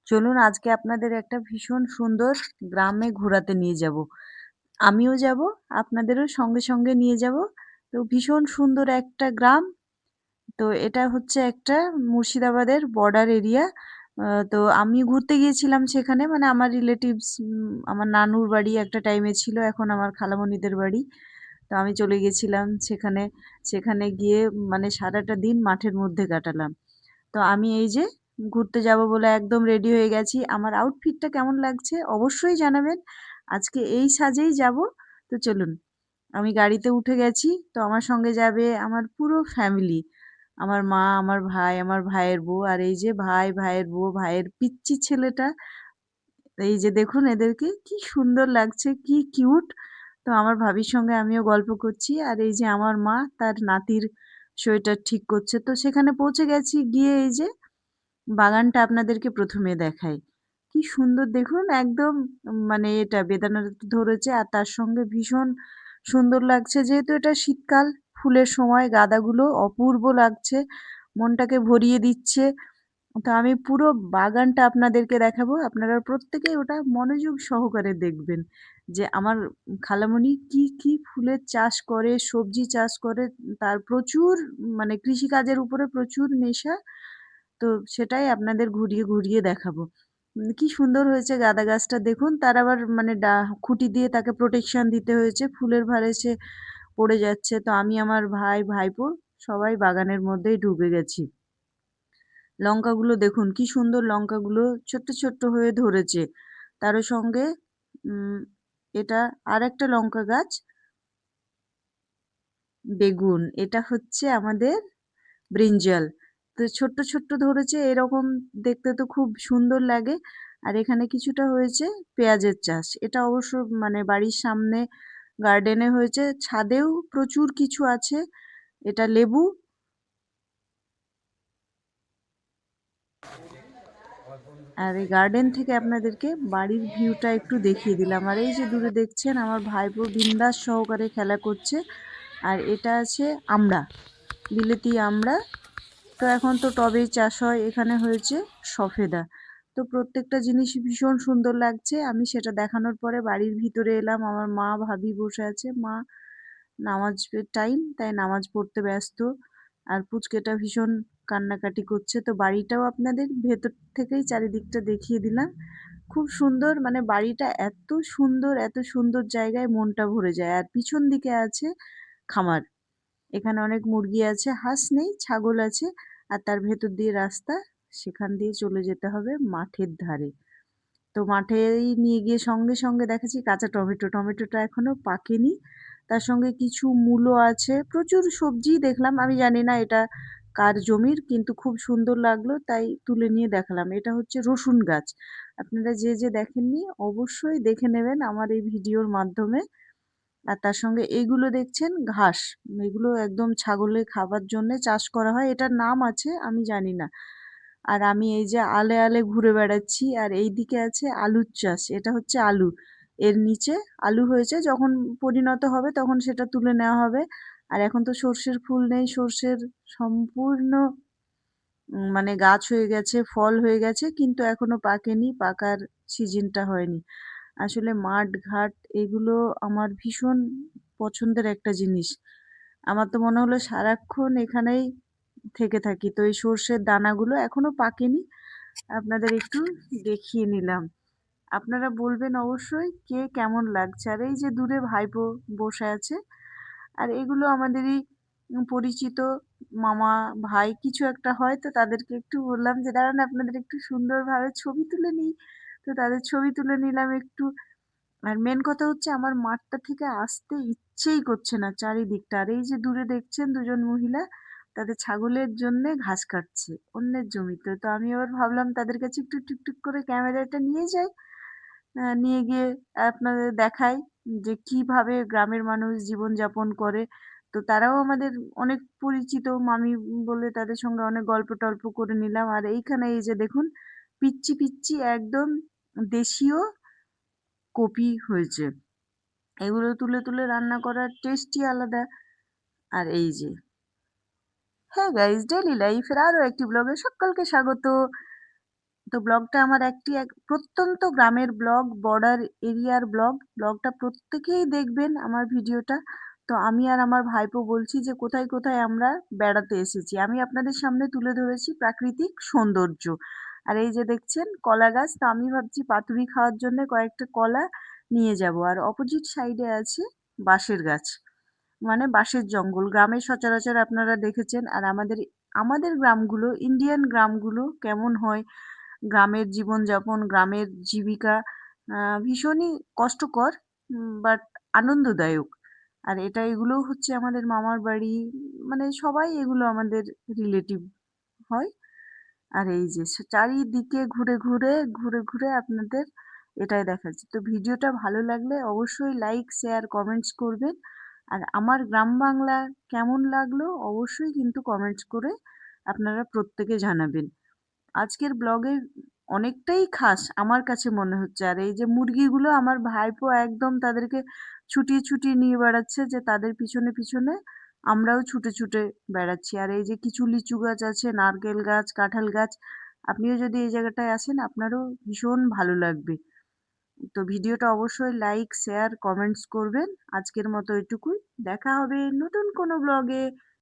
চলুন আজকে আপনাদের একটা ভীষণ সুন্দর গ্রামে ঘোরাতে নিয়ে যাব। আমিও যাব, আপনাদেরও সঙ্গে, সঙ্গে নিয়ে যাব। তো ভীষণ সুন্দর একটা গ্রাম। তো এটা হচ্ছে একটা মুর্শিদাবাদের বর্ডার এরিয়া। তো আমি ঘুরতে গিয়েছিলাম সেখানে মানে আমার রিলেটিভস আমার নানুর বাড়ি একটা টাইমে ছিল। এখন আমার খালামণিদের বাড়ি। তো আমি চলে গেছিলাম সেখানে। সেখানে গিয়ে মানে সারাটা দিন মাঠের মধ্যে কাটালাম। তো আমি এই যে ঘুরতে যাব বলে একদম রেডি হয়ে গেছি। আমার আউটফিটটা কেমন লাগছে অবশ্যই জানাবেন। আজকে এই সাজেই যাব। তো চলুন। আমি গাড়িতে উঠে গেছি। তো আমার সঙ্গে যাবে আমার পুরো ফ্যামিলি। আমার মা, আমার ভাই, আমার ভাইয়ের বউ আর এই যে ভাই, ভাইয়ের বউ, ভাইয়ের পিচ্চি ছেলেটা। এই যে দেখুন এদেরকে কি সুন্দর লাগছে, কি কিউট। তো আমার ভাবির সঙ্গে আমিও গল্প করছি। আর এই যে আমার মা তার নাতির সোয়েটার ঠিক করছে। তো সেখানে পৌঁছে গেছি। গিয়ে এই যে বাগানটা আপনাদেরকে ১ম এ দেখাই। কি সুন্দর দেখুন একদম মানে এটা বেদানা ধরেছে আর তার সঙ্গে ভীষণ সুন্দর লাগছে। যেহেতু এটা শীতকাল, ফুলের সময় গাঁদাগুলো অপূর্ব লাগছে। মনটাকে ভরিয়ে দিচ্ছে। তো আমি পুরো বাগানটা আপনাদেরকে দেখাবো। আপনারা প্রত্যেকেই ওটা মনোযোগ সহকারে দেখবেন। যে আমার খালামণি কি, কি ফুলের চাষ করে, সবজি চাষ করে, তার প্রচুর মানে কৃষিকাজের উপরে প্রচুর নেশা। তো সেটাই আপনাদের ঘুরিয়ে, ঘুরিয়ে দেখাবো। কি সুন্দর হয়েছে গাঁদা গাছটা দেখুন। তার আবার মানে খুঁটি দিয়ে তাকে প্রোটেকশন দিতে হয়েছে। ফুলের ভারে সে পড়ে যাচ্ছে। তো আমি আমার ভাই, ভাইপো সবাই বাগানের মধ্যেই ঢুকে গেছি। লঙ্কাগুলো দেখুন কি সুন্দর লঙ্কাগুলো ছোট্ট, ছোট্ট হয়ে ধরেছে। তারও সঙ্গে উম এটা আরেকটা লঙ্কা গাছ, বেগুন। এটা হচ্ছে আমাদের ব্রিঞ্জাল। তো ছোট্ট, ছোট্ট ধরেছে এরকম দেখতে তো খুব সুন্দর লাগে। আর এখানে কিছুটা হয়েছে পেঁয়াজের চাষ। এটা অবশ্য মানে বাড়ির সামনে গার্ডেনে হয়েছে। ছাদেও প্রচুর কিছু আছে। এটা লেবু। আর এই গার্ডেন থেকে আপনাদেরকে বাড়ির ভিউটা একটু দেখিয়ে দিলাম। আর এই যে দূরে দেখছেন আমার ভাইপো বিন্দাস সহকারে খেলা করছে। আর এটা আছে আমড়া, বিলেতি আমড়া। তো এখন তো টবেই চাষ হয়। এখানে হয়েছে সফেদা। তো প্রত্যেকটা জিনিসই ভীষণ সুন্দর লাগছে। আমি সেটা দেখানোর পরে বাড়ির ভিতরে এলাম। আমার মা, ভাবি বসে আছে। মা নামাজের টাইম, তাই নামাজ পড়তে ব্যস্ত। আর পুচকেটা ভীষণ কান্নাকাটি করছে। তো বাড়িটাও আপনাদের ভেতর থেকেই চারিদিকটা দেখিয়ে দিলাম। খুব সুন্দর মানে বাড়িটা এত সুন্দর জায়গায় মনটা ভরে যায়। আর পিছন দিকে আছে খামার। এখানে অনেক মুরগি আছে, হাঁস নেই, ছাগল আছে। আর তার ভেতর দিয়ে রাস্তা, সেখান দিয়ে চলে যেতে হবে মাঠের ধারে। তো মাঠেই নিয়ে গিয়ে সঙ্গে, সঙ্গে দেখাচ্ছি কাঁচা টমেটো। টমেটোটা এখনো পাকেনি। তার সঙ্গে কিছু মূলো আছে। প্রচুর সবজি দেখলাম। আমি জানি না এটা কার জমির কিন্তু খুব সুন্দর লাগলো তাই তুলে নিয়ে দেখালাম। এটা হচ্ছে রসুন গাছ। আপনারা যে দেখেননি অবশ্যই দেখে নেবেন আমার এই ভিডিওর মাধ্যমে। আর তার সঙ্গে এইগুলো দেখছেন ঘাস। এগুলো একদম ছাগলের খাবার জন্যে চাষ করা হয়। এটার নাম আছে আমি জানি না। আর আমি এই যে আলে আলে ঘুরে বেড়াচ্ছি। আর এইদিকে আছে আলুর চাষ। এটা হচ্ছে আলু। এর নিচে আলু হয়েছে। যখন পরিণত হবে তখন সেটা তুলে নেওয়া হবে। আর এখন তো সর্ষের ফুল নেই। সর্ষের সম্পূর্ণ মানে গাছ হয়ে গেছে, ফল হয়ে গেছে কিন্তু এখনো পাকেনি। পাকার সিজনটা হয়নি। আসলে মাঠ ঘাট এগুলো আমার ভীষণ পছন্দের একটা জিনিস। আমার তো মনে হলো সারাক্ষণ এখানেই থেকে থাকি। তো এই সর্ষের দানাগুলো এখনো পাকেনি। আপনাদের একটু দেখিয়ে নিলাম। আপনারা বলবেন অবশ্যই কে কেমন লাগছে। আর এই যে দূরে ভাইপো বসে আছে। আর এগুলো আমাদেরই পরিচিত মামা, ভাই কিছু একটা হয়। তো তাদেরকে একটু বললাম যে দাঁড়ান আপনাদের একটু সুন্দরভাবে ছবি তুলে নিই। তো তাদের ছবি তুলে নিলাম একটু। আর মেন কথা হচ্ছে আমার মাঠটা থেকে আসতে ইচ্ছেই করছে না চারিদিকটা। আর এই যে দূরে দেখছেন দুজন মহিলা তাদের ছাগলের জন্যে ঘাস কাটছে অন্যের জমিতে। তো আমি আবার ভাবলাম তাদের কাছে একটু টুকটুক করে ক্যামেরাটা নিয়ে যাই। নিয়ে গিয়ে আপনাদের দেখাই যে কিভাবে গ্রামের মানুষ জীবনযাপন করে। তো তারাও আমাদের অনেক পরিচিত মামি বলে তাদের সঙ্গে অনেক গল্প টল্প করে নিলাম। আর এইখানে এই যে দেখুন পিচ্চি পিচ্চি একদম দেশীয় কপি হয়েছে। এগুলো তুলে তুলে রান্না করার টেস্টই আলাদা। আর এই যে হ্যাঁ গাইস, ডেইলি লাইফের আরো একটি ব্লগে সকলকে স্বাগত। তো ব্লগটা আমার প্রত্যন্ত গ্রামের ব্লগ, বর্ডার এরিয়ার ব্লগ। ব্লগটা প্রত্যেকেই দেখবেন আমার ভিডিওটা। তো আমি আর আমার ভাইপো বলছি যে কোথায় কোথায় আমরা বেড়াতে এসেছি। আমি আপনাদের সামনে তুলে ধরেছি প্রাকৃতিক সৌন্দর্য। আর এই যে দেখছেন কলা গাছ, তো আমি ভাবছি পাতুরি খাওয়ার জন্য কয়েকটা কলা নিয়ে যাব। আর অপোজিট সাইডে আছে বাঁশের গাছ। মানে বাঁশের জঙ্গল। গ্রামে সচরাচর আপনারা দেখেছেন। আর আমাদের আমাদের গ্রামগুলো, ইন্ডিয়ান গ্রামগুলো কেমন হয়, গ্রামের জীবনযাপন, গ্রামের জীবিকা ভীষণই কষ্টকর বাট আনন্দদায়ক। আর এগুলোও হচ্ছে আমাদের মামার বাড়ি, মানে সবাই এগুলো আমাদের রিলেটিভ হয়। আর এই যে চারিদিকে ঘুরে ঘুরে আপনাদের এটাই দেখাচ্ছি। তো ভিডিওটা ভালো লাগলে অবশ্যই লাইক, শেয়ার, কমেন্টস করবেন। আর আমার গ্রাম বাংলা কেমন লাগলো অবশ্যই কিন্তু কমেন্টস করে আপনারা প্রত্যেকে জানাবেন। আজকের ব্লগে অনেকটাই খাস আমার কাছে মনে হচ্ছে। আর এই যে মুরগিগুলো আমার ভাইপো একদম তাদেরকে ছুটিয়ে নিয়ে বেড়াচ্ছে, যে তাদের পিছনে পিছনে আমরাও ছুটে বেড়াচ্ছি। আর এই যে কিছু লিচু গাছ আছে, নারকেল গাছ, কাঁঠাল গাছ। আপনিও যদি এই জায়গাটায় আসেন আপনারও ভীষণ ভালো লাগবে। তো ভিডিওটা অবশ্যই লাইক, শেয়ার, কমেন্টস করবেন। আজকের মতো এটুকুই। দেখা হবে নতুন কোনো ব্লগে।